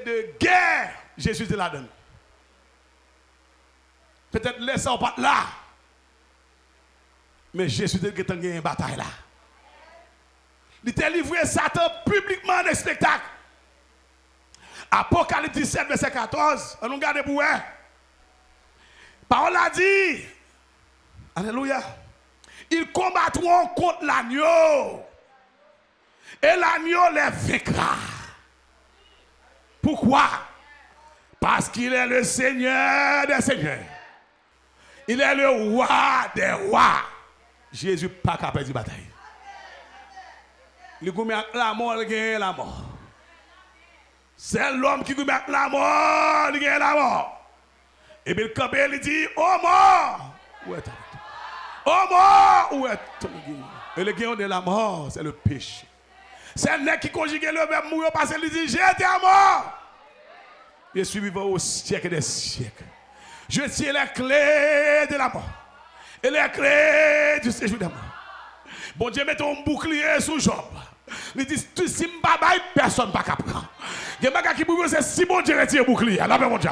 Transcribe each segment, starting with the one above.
de guerre, Jésus te la donne. Peut-être laisse ça pas là. Mais Jésus te gagné une bataille là. Il t'a livré Satan publiquement dans le spectacle. Apocalypse 17, verset 14. On nous garde pour eux. Parole a dit. Alléluia. Ils combattront contre l'agneau. Et l'agneau les vaincra. Pourquoi? Parce qu'il est le Seigneur des seigneurs. Il est le roi des rois. Jésus n'a pas capable de bataille. Il a la mort, il a la mort. C'est l'homme qui a la mort, il a la mort. Et puis le campé, il dit, oh mort! Où est ta vie? Oh mort! Où est ton guerre? Et le guerre de la mort, c'est le péché. C'est le nez qui conjugue le verbe mourir parce qu'il dit, j'étais à mort. Je suis vivant au siècle des siècles. Je tiens les clés de la mort. Et les clés du séjour de la mort. Bon Dieu, mettez un bouclier sous Job. Il dit, si je ne suis pas bail, personne ne va prendre. Il y a des gens qui c'est si bon Dieu retire le bouclier. Là, mon Dieu.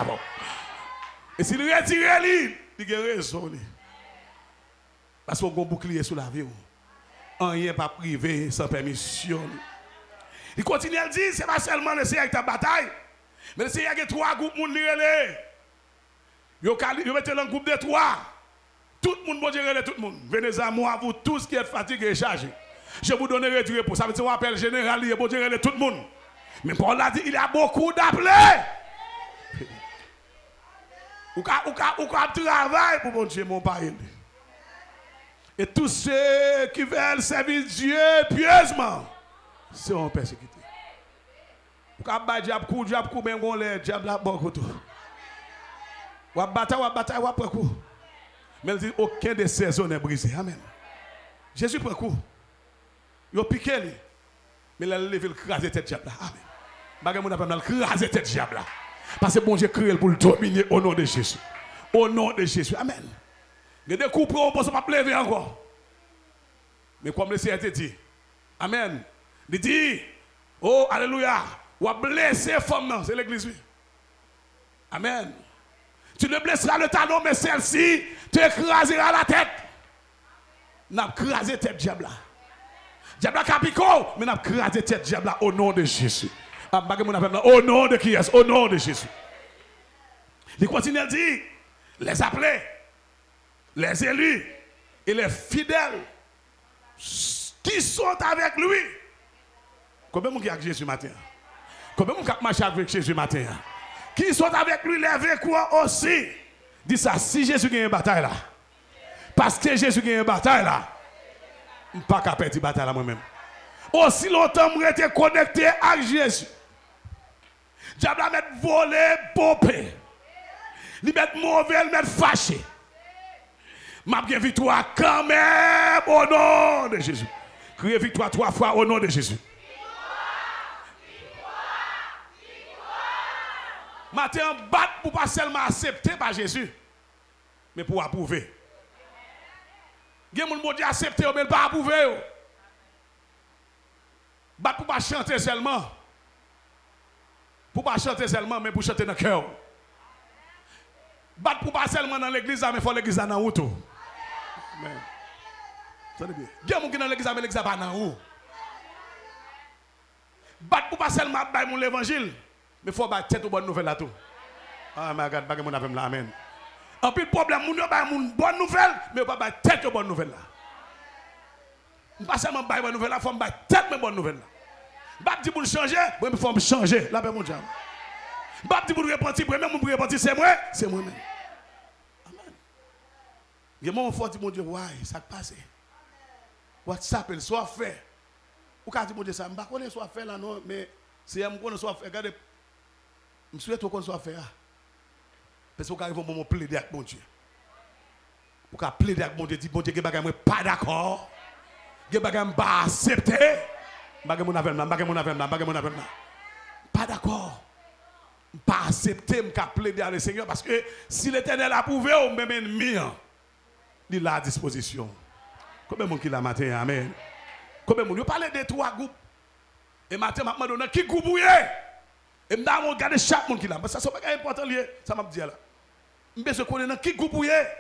Et s'il retire lui, il a raison. Parce qu'on a un bouclier sous la vie. Rien pas privé sans permission. Il continue à dire, c'est pas seulement le Seigneur qui ta bataille, mais le Seigneur qui a 3 groupes de monde. Vous mettez dans le groupe de 3. Tout le monde, bon Dieu, tout le monde. Venez à moi, vous tous qui êtes fatigués et chargés. Je vous donnerai du repos. Ça veut dire qu'on appelle général, bon Dieu, tout le monde. Mais Paul a dit, il y a beaucoup d'appelés. Ou travail pour mon Dieu, mon Père. Et tous ceux qui veulent servir Dieu pieusement seront persécutés. Ou diable même gon le diable la bon côté. Ou bataille ou après coup. Mais il dit aucun de ces zones n'est brisé. Amen. Jésus prend coup. Il a piqué lui. Mais il a levé le craser tête diable là. Amen. Bagay moun appelle le craser tête diable là. Parce que bon Dieu créé pour le dominer au nom de Jésus. Au nom de Jésus. Amen. Il y a des coups pour ne pas lever encore. Mais comme le Seigneur te dit, Amen. Il dit, oh, alléluia, ou a blessé femme, c'est l'église. Amen. Tu ne blesseras le talon, mais celle-ci t'écrasera la tête. N'a crasé tête diable là. Diable là capico, mais n'a crasé tête diable là au nom de Jésus. Au nom de qui est? Au nom de Jésus. Il continue à dire, les appelés, les élus et les fidèles qui sont avec lui. Combien de gens qui avec Jésus matin? Combien de gens qui marchent avec Jésus matin? Qui sont avec lui, les vécus aussi. Dis ça, si Jésus gagne une bataille là, parce que Jésus gagne une bataille là, je ne peux pas perdre une bataille là moi-même. Aussi longtemps que je été connecté à Jésus. Diable mettre volé, popé. Il met mauvais, il met fâché. Ma victoire quand même au nom de Jésus. Criez victoire 3 fois au nom de Jésus. Matin, battre pour pas seulement accepter par Jésus, mais pour approuver. Il y a des gens qui accepter, mais pas approuver. Battre pour pas chanter seulement. Pour pas chanter seulement, mais pour chanter dans le cœur. Battre pour pas seulement dans l'église, mais il faut l'église dans la route. Amen. Il y a des gens qui dans l'église, mais l'église pas dans la route. Battre pour pas seulement battre l'évangile. Mais il faut battre tête aux bonnes nouvelles là tout. Ah, mais regarde, bague mon affaire là, amen. En plus, le problème, moun yo ba moun bonne nouvelle, mais pas battre tête aux bonnes nouvelles là. Pas seulement battre bonne nouvelle là, il faut battre tête mes bonnes nouvelles là. Battre pour changer, mais il faut changer. Là, ben mon diable. Battre pour repentir, premier mon repentir, c'est moi même. Amen. Il y a mon fort dit mon Dieu, ouais, ça passe. WhatsApp, il soit fait. Ou quand dit mon Dieu ça, je ne sais pas soit fait là non, mais si je me soit fait, regardez. Je souhaite qu'on soit fait. Parce qu'on arrive au moment de plaider avec mon Dieu. Pour qu'on plaider avec mon Dieu, dit bon Dieu, je ne suis pas d'accord. Je ne suis pas accepté. Je ne suis pas d'accord. Je ne suis pas accepté. Je ne suis plaider avec le Seigneur. Parce que si l'Éternel a prouvé, on même ennemi, il est à disposition. Combien de monde qui l'a matin? Amen. Combien de monde? Je parle de 3 groupes. Et matin, je me demande qui groupe. Et je regarde chaque monde qui là. Ça, c'est pas important, ça m'a dit là. Je connais dans qui groupe vous êtes.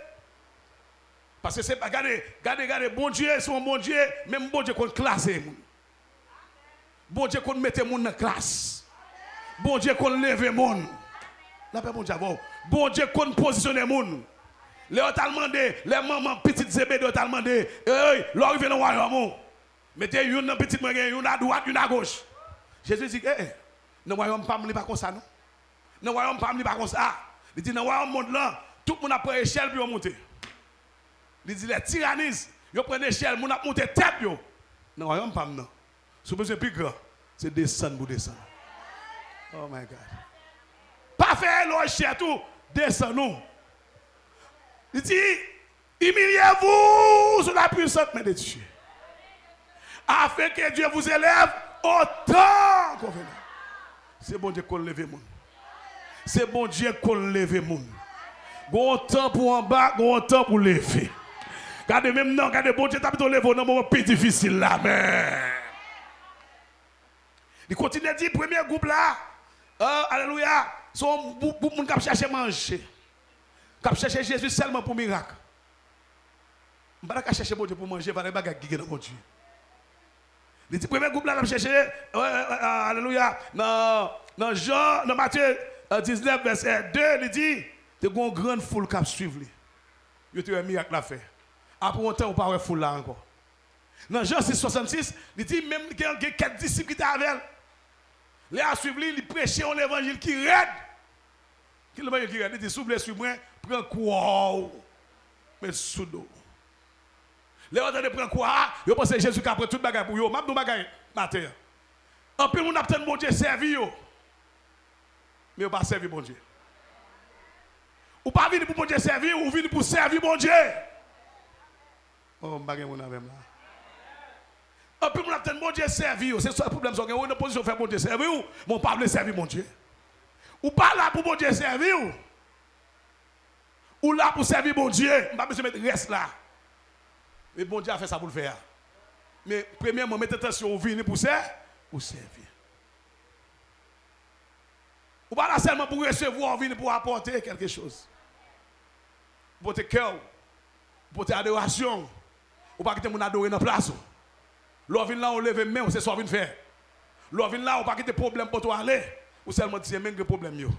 Parce que c'est pas, regardez, bon Dieu, c'est un bon Dieu, même bon Dieu qu'on classe. Bon Dieu qu'on mette moun dans classe. Bon Dieu qu'on lève moun. La paix bon Dieu, bon Dieu qu'on positionne moun. Les ont demandé, les mamans petites zébé ont demandé, leur arrive dans le royaume. Mettez une petite main, une à droite, une à gauche. Jésus dit, dans le royaume pas pas comme ça non. Dans le royaume pas pas comme ça. Il dit dans le royaume monde là, tout le monde a pris échelle pour monter. Il dit les tyrannies, ils prennent l'échelle, ils ont monté tête yo. Dans le royaume pas non. Si vous êtes plus grand, c'est descendre pour descendre. Oh my God. Pas faire l'échelle tout, descendre nous. Il dit, humiliez-vous sous la puissante main de Dieu. Afin que Dieu vous élève autant qu'on veut. C'est bon Dieu qu'on lève le monde. C'est bon Dieu qu'on lève le monde. Bon temps pour en bas, bon temps pour lever. Regardez même non, regardez bon Dieu t'as plutôt levé dans un moment plus difficile là. Mais il continue à dire, premier groupe là, alléluia, son beaucoup de monde qui cherche à manger. Qui cherche Jésus seulement pour miracle. Je ne vais pas chercher bon Dieu pour manger, je ne vais pas chercher mon Dieu. Le premier groupe là, qui cherche, alléluia, dans Jean, dans Matthieu 19, verset 2, il dit, tu as une grande foule qui suivre. Il y a un miracle à faire. Après un temps, on ne peut pas foule là encore. Dans Jean 6, 66, il dit, même qu'il y a quelques disciples qui étaient avec elle. Les a suivi, il prêchait un évangile qui raide. Qui l'évangile qui raide? Il dit, souffle sur moi, prends quoi? Mais sous l'eau. Les autres prennent quoi? Ils pensent que Jésus qui a pris tout le bagage pour eux. Même nous bagage matin. En plus, on a peut-être bon Dieu servi. Mais on pas servi bon Dieu. Ou pas venir pour bon Dieu servir, ou venir pour servir bon Dieu. Oh, bagage mon avec là. En plus, on a peut-être bon Dieu servi. C'est ça le problème. On est en position de faire bon Dieu servir. Mais on pas veut servir bon Dieu. Ou pas là pour bon Dieu servir. Ou là pour servir bon Dieu. On pas besoin de mettre reste là. Mais bon Dieu a fait ça pour le faire. Mais premièrement, mettez attention, vous venez pour servir. Ou servir. Ou pas là seulement pour recevoir, venir pour apporter quelque chose. Pour tes cœur, pour tes adoration. Ou pas quitter mon adorer dans la place. L'on vient là, on lève main, c'est ça qu'on vient faire. L'on vient là, on pas quitter problème pour toi aller. Ou seulement dire, même que problème yo.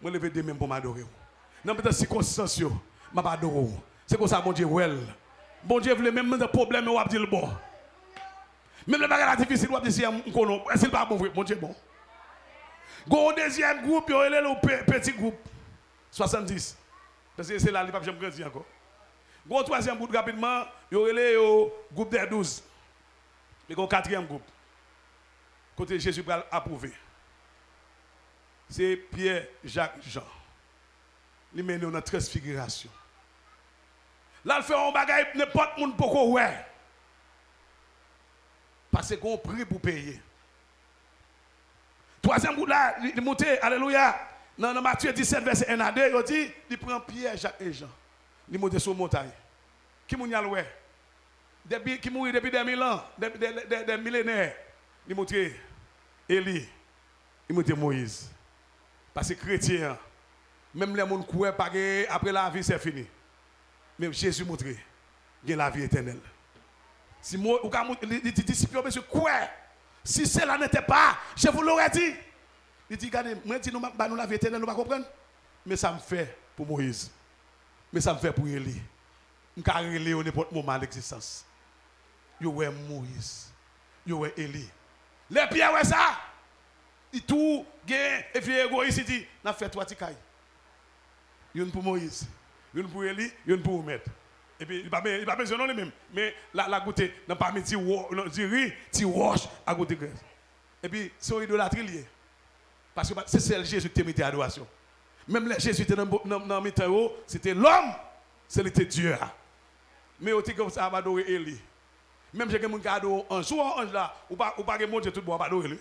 Moi lever des mains pour m'adorer. Dans les circonstances, je ne pas adorer. C'est comme ça, mon Dieu, well. Bon Dieu voulait même des problèmes, on va dire le bon. Même les bagages difficiles, on va dire, est-ce qu'il pas bon, mon Dieu, bon. Go deuxième groupe, il y a le petit groupe, 70. Parce que c'est là, il n'y a pas de grandir encore. Go troisième groupe, rapidement, il y a le groupe des 12. Mais go quatrième groupe. Côté Jésus va approuver. C'est Pierre, Jacques, Jean. Il mène dans la transfiguration. Là, il fait un bagage, n'importe qui ne peut pas ouais. Parce qu'on prie pour payer. Troisième groupe là, il monte, alléluia, dans Matthieu 17, verset 1 à 2, il dit, il prend Pierre, Jacques et Jean. Il monte sur la montagne. Qui m'a dit, depuis qui mourit depuis des mille ans, des millénaires, il monte Élie, il monte Moïse. Parce que chrétien, même les gens qui croient pas après la vie, c'est fini. Mais Jésus montre qu'il y a la vie éternelle. Si moi, les disciples, monsieur, quoi? Si cela n'était pas, je vous l'aurais dit. Il dit, regardez, moi, je dis, nous la vie éternelle, nous ne comprenons pas. Mais ça me fait pour Moïse. Mais ça me fait pour Élie. Je peux relayer au n'importe moment de l'existence. Yo ouais Moïse. Yo ouais Élie. Les pierres, ouais ça. Il tout, gain, et puis égoïste, il dit, n'a fait trois tikaï. Une pour Moïse, une pour Élie, une pour Omed. Et puis, il n'a pas besoin de les mêmes. Mais la goûter, n'a pas mis petit riz, petit roche à goûter graisse. Et puis, c'est une idolâtrie liée. Parce que c'est celle Jésus qui t'a mis à adoration. Même les Jésus était dans le météo, c'était l'homme, c'était Dieu. Mais au comme ça, on va adorer Élie. Même si quelqu'un qui adore un ange, ou un ange là, ou pas monter tout le monde, on va adorer lui.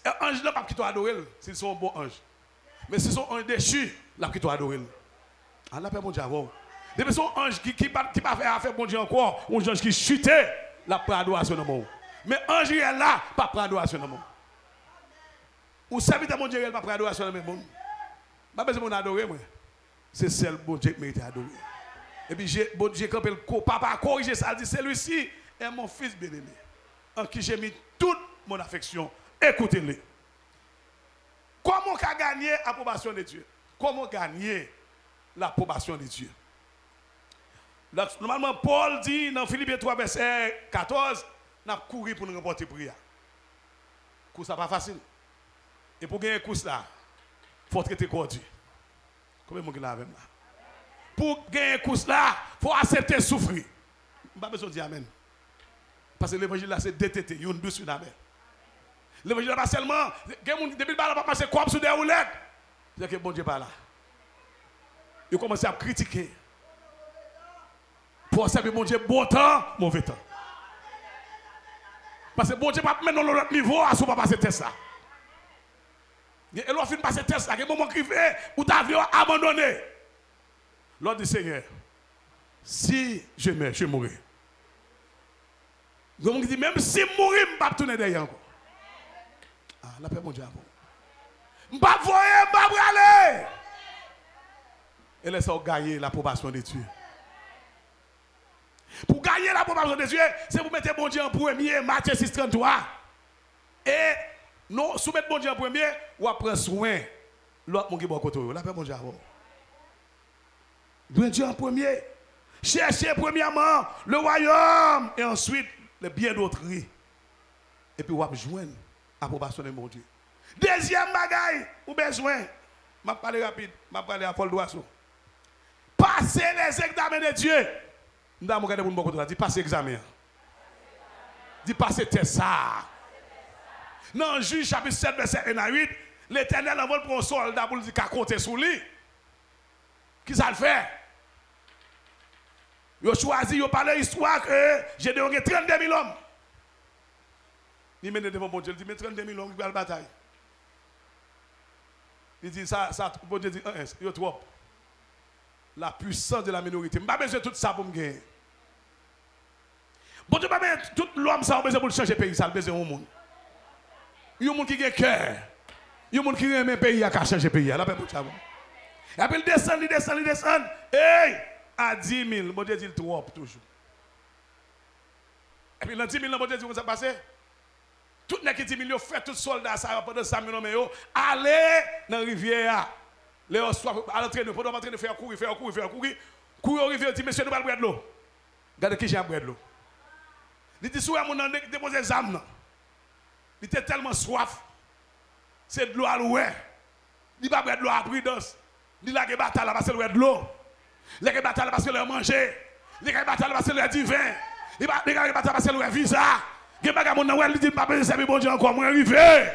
Un ange là, pas qui doit adorer, s'ils sont un bon ange. Mais si son ange déchu, là qui doit adorer. On l'appelle mon Dieu. Depuis son ange qui pas faire bon Dieu encore, un ange qui chutait, la prend adoration dans le monde. Mais ange est là, pas prendre adoration dans le monde. Ou serviteur mon Dieu, il va prendre adoration dans le monde. Pas besoin de adorer moi. C'est celle bon Dieu qui m'a adoré. Et puis bon Dieu quand le papa corrigé ça, il dit celui-ci est mon fils bien-aimé en qui j'ai mis toute mon affection. Écoutez-le. Comment gagner l'approbation de Dieu? Comment gagner l'approbation de Dieu? Normalement, Paul dit dans Philippiens 3, verset 14, nous avons couru pour nous remporter prière. Course n'est pas facile. Et pour gagner course là, il faut traiter cordier. Combien de gens là avec là? Pour gagner course là, il faut accepter souffrir. Je n'ai pas besoin de dire amen. Parce que l'évangile là, c'est détecté. Il y a une douce, une amen. L'évangile là, pas seulement, depuis le bas, pas passer comme sur des roulettes. C'est que bon Dieu pas là. Il commence à critiquer. Pour servir mon Dieu, bon temps, mauvais temps. Parce que bon Dieu pas mettre dans l'autre niveau à ce pas passer test là. Et l'on fin passer test là, il y a un moment qui fait où tu as abandonné. L'ordre du Seigneur, si je meurs, je mourrai. Donc, dit même si je mourir, je ne vais pas tourner derrière encore. Ah, la paix, mon Dieu. Je ne vais pas voyer, je ne vais pas aller. Et laissez-nous gagner l'approbation de Dieu. Pour gagner l'approbation de Dieu, c'est vous mettez bon Dieu en premier, Matthieu 6, 33. Et nous, soumettre bon Dieu en premier, ou prendre soin l'autre monde qui est bon côté. La paix, mon Dieu. Bon Dieu en premier. Cherchez premièrement le royaume et ensuite le bien d'autrui. Et puis, vous avez joindre l'approbation de mon Dieu. Deuxième bagaille, vous avez besoin. Je vais parler rapide, je vais parler à Paul Doisseau. Passez les examens de Dieu. Nous avons regardé pour nous dire passez l'examen. Dit passez ça. Dans Juge chapitre 7, verset 1 à 8, l'Éternel envoie pour un soldat pour lui dire qu'à compter sur lui. Qui ça le fait? Il a choisi, il a parlé l'histoire que j'ai donné 32 000 hommes. Il mène devant bon Dieu, il dit mais 32 000 hommes qui vont à la bataille. Il dit ça, bon Dieu dit, il y a trop. La puissance de la minorité. Je n'ai pas besoin de tout ça pour me gagner. Bon Dieu, tout l'homme, ça a besoin pour changer le pays, ça a besoin au monde. Il y a un monde qui a cœur. Il y a un monde qui aime le pays, qui a changé le pays. La paix pour ça. Et après, il descend. Hey! À 10 000, bon Dieu dit trop toujours. Et puis, dans 10 000, bon Dieu dit comment ça passe? Tout le monde qui dit 10 000, fait tout soldat, ça pendant 100 000 hommes, allez dans la rivière. Les soir, à l'entraînement, pendant l'entraînement, faire courir. Courir au rivière, dit, monsieur, nous allons boire de l'eau. Regardez qui j'ai boire de l'eau. Il dit, si vous avez déposé des âmes, il était tellement soif. C'est de l'eau à l'eau. Il va boire de l'eau à prudence. Il a des batailles parce qu'il a de l'eau. Il a des batailles parce qu'il a mangé. Il a des batailles parce qu'il a du vin. Il a des batailles parce qu'il a un visa. Il a des batailles parce qu'il a pas servir bon Dieu encore moins arrivé.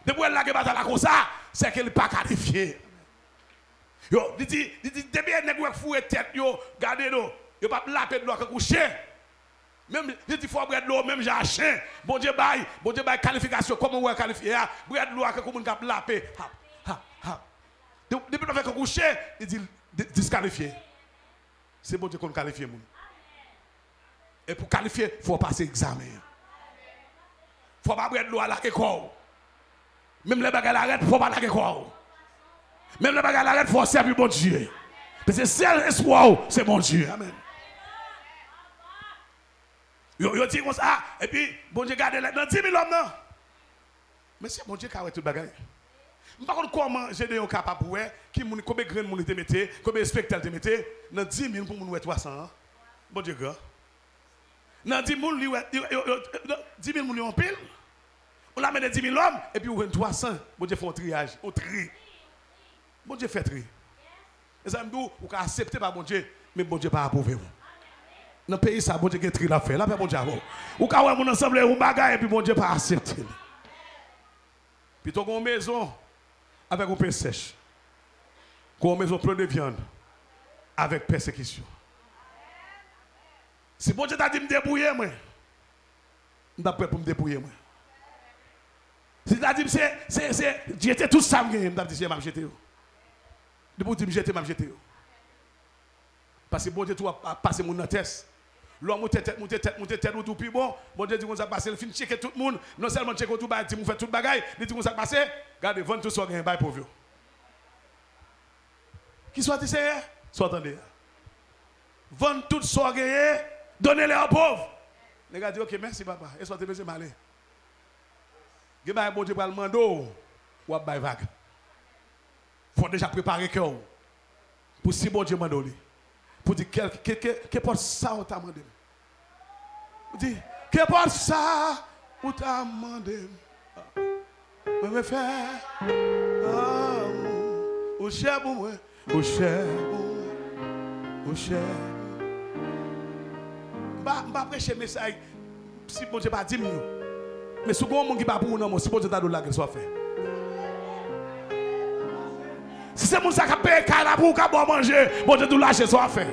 Depuis qu'il a des batailles comme ça, c'est qu'il n'est pas qualifié. Yo, il dit, depuis qu'il a foué tête, yo, gardez l'eau. Il ne peut pas laver de l'eau que coucher. Même, il dit, il faut boire de l'eau, même j'ai un chien. Bon Dieu, qualification, comment on va qualifier? Boire de l'eau que comment on peut laver. Depuis qu'on fait coucher, il dit, disqualifié. C'est bon Dieu qu'on qualifie. Et pour qualifier, il faut passer l'examen. Il ne faut pas boire de l'eau à la école. Même les bagages l'arrêtent, il ne faut pas la école. Même les bagages l'arrêtent, il faut servir bon Dieu. Parce que seul espoir, c'est mon Dieu. Amen. Yo dit comme ça, et puis, bon Dieu garde dans 10 000 hommes, non? Mais c'est bon Dieu qui a tout le bagage. Par contre, comment j'ai des gens capables pour combien de grains de monde te mettez, combien de spectacles te mettez, dans 10 000 pour nous 300. Bon Dieu, gars. Dans 10 000, 10 000 en pile. On la met dans 10 000 hommes, et puis on a 300. Bon Dieu fait un triage, au tri. Bon Dieu fait tri. Et ça me dit, vous pouvez accepter par bon Dieu, mais bon Dieu pas approuvé. Dans le pays, ça, bon Dieu qui a tri la fait. Là, bon Dieu, vous pouvez avoir mon ensemble, un bagage, et puis bon Dieu pas accepter. Puis tu as une maison avec un pain sèche. Une maison pleine de viande avec persécution. Si bon Dieu t'a dit me débrouiller, moi, je suis prêt pour me débrouiller. Si tu as dit, c'est, j'étais tout ça, je suis dit, je jeté. Depuis que je jeté, je jeté. Parce que bon Dieu, tu as passé mon test. L'homme monte tête, ou tout plus bon. Bon Dieu dit qu'on ça passer, il finit checker tout le monde. Non seulement checker tout bail, il fait tout bagaille, il dit qu'on ça passer. Regardez, vendre tout ça gain bail pour vous. Qui soit ici, soit attendez. Vendre tout ça gain, donnez-les aux pauvres. Les gars disent OK, merci papa. Et soit monsieur malé. Gè bail bon Dieu pour le mando ou bail vague. Faut déjà préparer cœur pour si bon Dieu mando li. Pour dire que porte ça ou t'a demandé. Pour dire que porte ça ou t'a demandé. Je vais faire au cher pour moi, au cher au cher. Pas prêcher message si bon Dieu pas dit mieux. Mais si bon monde qui pas pour nous, si bon Dieu t'a donné la que soit fait. Si c'est mon sac à payer pour boire manger, bon Dieu tout lâcher soit fait.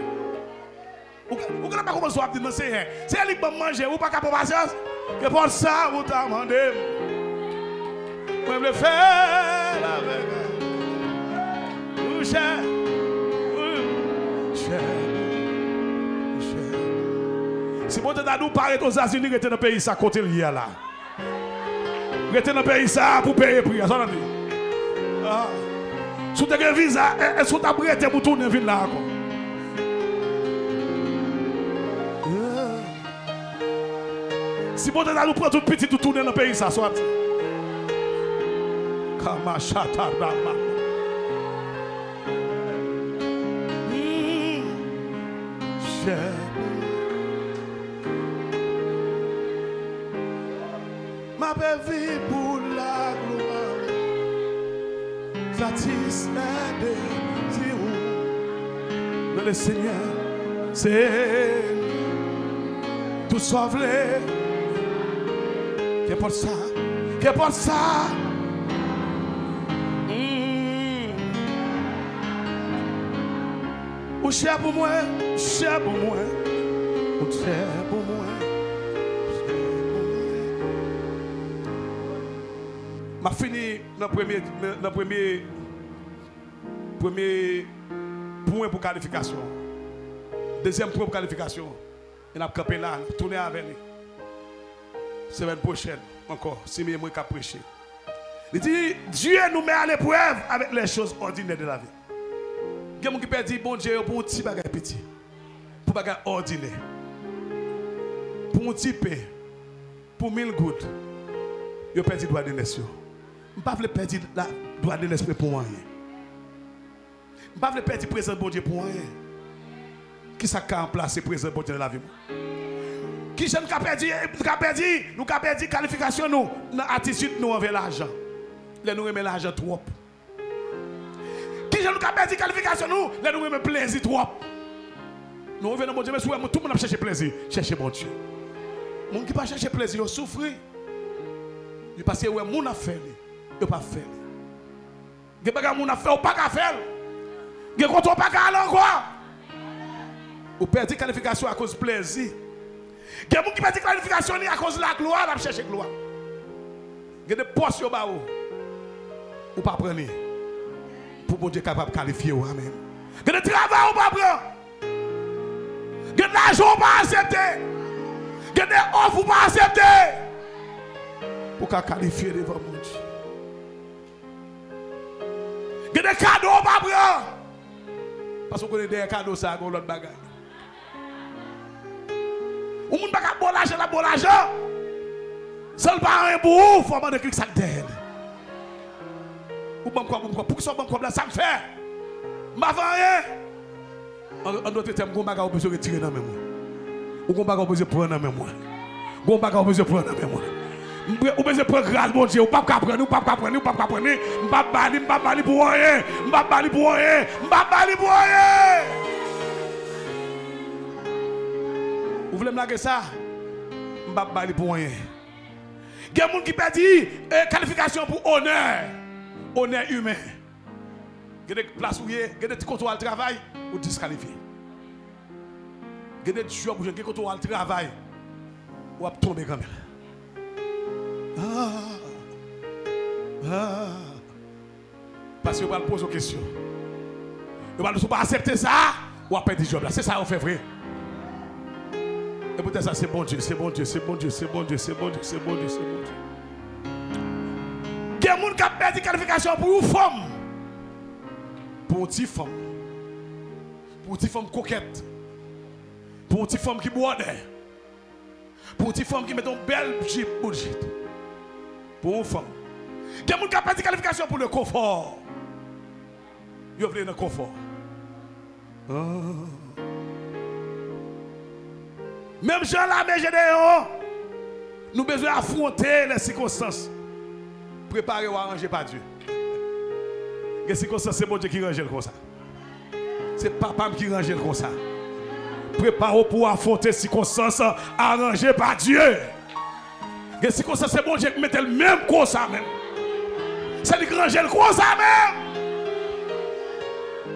Vous ne pas comment soit dit non c'est elle qui va manger ou pas capable patience que pour ça vous t'a demandé. Moi je le faire avec cher. Si bon Dieu t'a nous parler aux États-Unis, rester dans le pays ça côté lié là. Rester dans le pays ça pour payer prix, ça dit. Ah. Si tu as un visa, est-ce que tu as prêté pour tourner ville là encore? Si bon Dieu nous prend tout petit tout tourner dans le pays ça soit. Kamachata Rama. Ma belle vie pour la gloire, satisfait de le Seigneur, c'est tout sauver. Que pour ça, que pour ça. Ou cher pour moi, cher pour moi, ou cher pour moi. Ma fini dans le premier point pour qualification. Deuxième point pour qualification. On a campé là, tourné avec lui. Semaine prochaine, encore, si je vais prêcher. Il dit, Dieu nous met à l'épreuve avec les choses ordinaires de la vie. Il y a des gens qui peuvent dire, bon Dieu, pour un petit bagage petit, pour un bagage ordinaire, pour un petit pain, pour 1000 gouttes, il perd le droit de l'esprit. Je ne veux pas perdre le droit de l'esprit pour rien. Je ne veux pas perdre le présent de bon Dieu pour rien. Qui ça a remplacé le présent de bon Dieu dans la vie? Qui j'aime nous avons perdu qualification nous, dans l'attitude nous envers l'argent. Nous remet l'argent trop. Qui j'aime nous avons perdu qualification nous, nous remet plaisir trop. Nous revenons bon Dieu, mais tout le monde a cherché plaisir. Cherchez bon Dieu. Les gens qui ne pas chercher plaisir, ils souffrent. Parce que les gens ont fait, ils n'ont pas fait. Les gens ont fait, ils n'ont pas fait. Les gens n'ont pas fait encore. Vous perdez qualification à cause du plaisir. Il y a des gens qui perdent la qualification à cause de la gloire, ils cherchent la gloire. Il y a des postes au bas ou pas prendre. Pour que Dieu capable de qualifier. Amen. Il y a des travail ou pas prendre. Il y a de l'argent ou pas accepter. Il y a des offres ou pas accepter. Pour qu'à qualifier devant mon Dieu. Il y a des cadeaux ou pas prendre. Parce qu'on a des cadeaux, ça a l'autre bagage. Ou moun pas bon l'argent, la bon l'argent. Seul pas un pour faut demander quelque ça d'aide. Ou bon quoi pour que ça bon comme là ça me fait. M'a rien. En d'autres termes, gon baga besoin retirer dans même moi. Ou gon baga besoin prendre dans même moi. Gon baga besoin prendre dans même moi. Ou besoin prendre grâce bon Dieu, ou pas prendre, ou pas prendre, ou pas prendre. M'pa bali pour rien. M'pa bali pour rien. M'pa bali pour rien. Vous voulez me laguer ça? Je ne vais pas pour rien. Il y a des gens qui perdent qualification pour honneur. Honneur humain. Il y a des places où il y a des contrôles de travail ou disqualifiés. Il y a des jobs où il y a des contrôles de travail ou à tomber comme ça. Parce que vous allez poser une question. Vous allez pas accepter ça ou à perdre le job. C'est ça qu'on fait vrai. Et peut-être ça, c'est bon Dieu, c'est bon Dieu, c'est bon Dieu, c'est bon Dieu, c'est bon Dieu, c'est bon Dieu, c'est bon Dieu. Il y a des gens qui ont perdu qualification pour une femme. Pour une petite femme. Pour une petite femme coquette. Pour une petite femme qui boit. Pour une petite femme qui met une belle jeep. Pour une femme. Il y a des gens qui ont perdu qualification pour le confort. Ils veulent le confort. Même Jean la Gédéon, nous avons besoin d'affronter les circonstances. Préparer ou arranger par Dieu. Les circonstances, c'est bon Dieu qui range comme ça. C'est papa qui range comme ça. Préparez pour affronter les circonstances arrangées par Dieu. Les circonstances, c'est bon Dieu qui met le même comme ça même. C'est lui qui range comme ça même.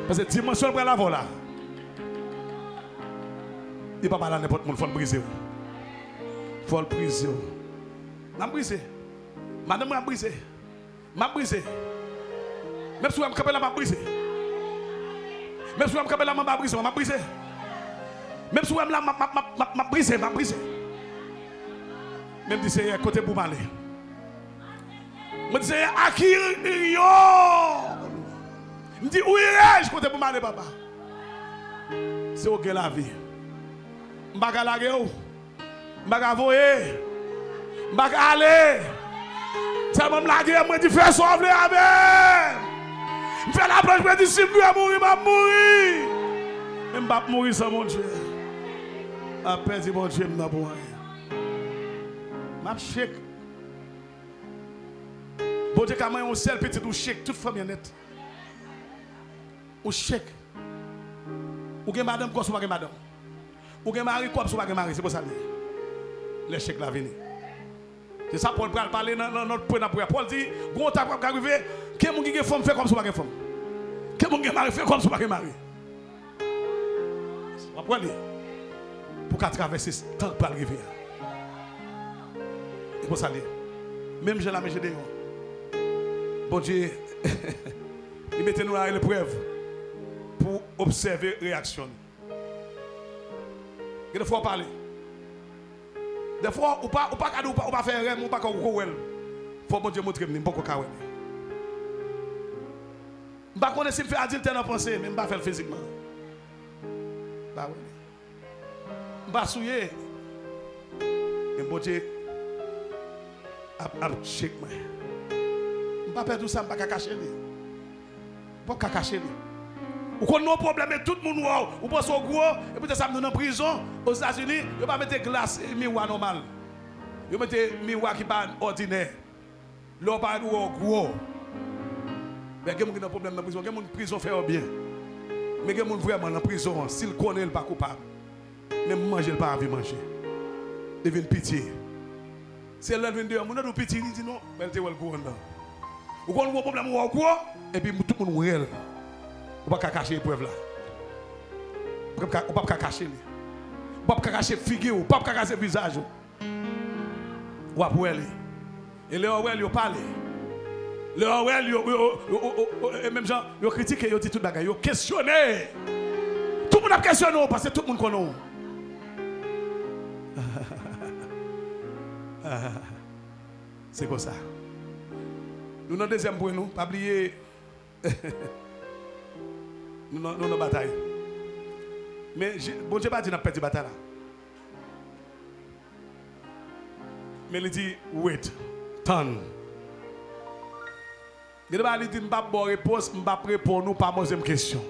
Parce que dimension pour la voilà. Il ne peut pas parler à n'importe qui, il faut le briser. Il faut le briser. Je brisé. Madame m'a brisé. M'a brisé. Même si je me là, m'a brisé. Même si je me là, m'a brisé. M'a brisé. Même si je me là, m'a brisé. M'a brisé. Même si c'est côté pour m'aller. Je dis, à qui yo? Je dis, où est-ce côté pour m'aller, papa? C'est où la vie. Je ne vais pas aller. Je ne vais pas voyer. Je ne vais pas aller. Tellement je laguer, je dis fais sauver avec. Je fais la planche, je dis si je vais mourir, je vais mourir. Je ne vais pas mourir sans mon Dieu. Après, je mon Dieu, je ne vais pas mourir. Je suis chèque. Bon Dieu, quand même, on seul petit, on chèque, toute famille nette. On chèque. Ou bien madame, quoi, ou pas madame. Ou bien mari, quoi, ou pas mari, c'est pour ça. Les chèques là viennent. C'est ça Paul parler dans notre point d'après. Paul dit, gros ta pas arriver, que mon qui femme fait comme ça pas femme. Que mon mari fait comme ça pas mari. Après pour qu'à traverser ce temps pour arriver. C'est pour ça. Même je la mets Gédéon. Bon Dieu, il mettait nous à l'épreuve pour observer la réaction. Et des fois parler. Des fois, ou pas faire rien, ou pas faire rien. Faut bon Dieu montrer que pas faire. Je ne sais pas si je fais adulte dans la pensée, mais je ne vais pas faire physiquement. Je ne vais pas souiller. Et bon Dieu, je check. Je ne vais pas faire tout ça, je ne vais pas cacher. Je ne vais pas cacher. Ou qu'on a un problème, tout le monde ou pense au gros, et puis ça me donne en prison aux États-Unis, ils ne pas mettre glace et miroir normal. Ils mettent miroir qui n'est pas ordinaire. L'eau pas gros. Mais il y a un problème dans la prison, il y a une prison fait bien. Mais il y a vraiment dans la prison, s'il connaît, il n'est pas coupable. Même manger, il n'a pas envie de manger. Il vient pitié. Si elle vient de mon pitié, il dit non, mais elle est gros. Ou qu'on a un problème, gros, et puis tout le monde est réel. On ne peut pas cacher l'épreuve là. On ne peut pas cacher. On ne peut pas cacher la figure. On ne peut pas cacher le visage. On va pour elle. Et les Orwell, ils parlent. Les Orwell, même gens, ils critiquent, ils disent tout le bagage. Ils questionnent. Tout le monde a questionné parce que tout le monde connaît. C'est comme ça. Nous avons un deuxième point, nous. Pas oublier. Nous avons bataille. Mais bon Dieu pas dit qu'on a perdu la bataille là. Mais il dit, wait, turn. Il dit, je ne vais pas réponse, je ne vais pas répondre, pas poser une question.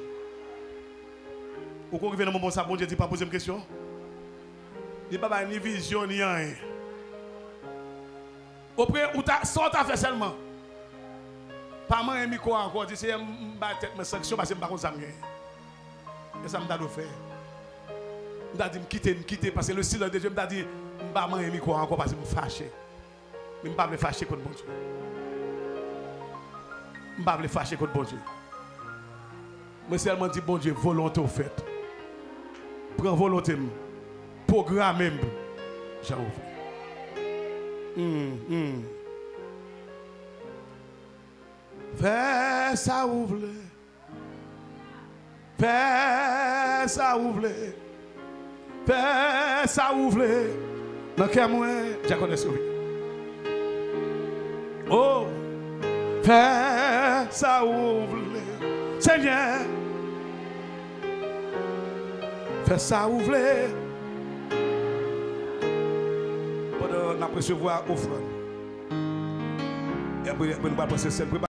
Vous arrivez dans le moment où bon Dieu dit pas poser une question? Il n'y a pas ni vision ni rien. Après, ça tu as fait seulement. Pas moi un micro encore, dit c'est ma sanction parce que je ne sais pas ça. Et ça me fait faire. Je me dit me quitter parce que le silence de Dieu me dit je ne pas un micro encore parce que je me fâché. Mais je ne pas me fâcher contre bon Dieu. Je ne pas me fâcher contre bon Dieu. Mais seulement dit bon Dieu, volonté au fait. Prends volonté, programme, j'ai ouvert. Fais ça ouvre. Fais ça ouvre. Fais ça ouvre. Dans quel moi, je connais ça. Oh, fais ça ouvre. Seigneur, fais ça ouvre. Pendant la recevoir offrande. Et après, on va passer cette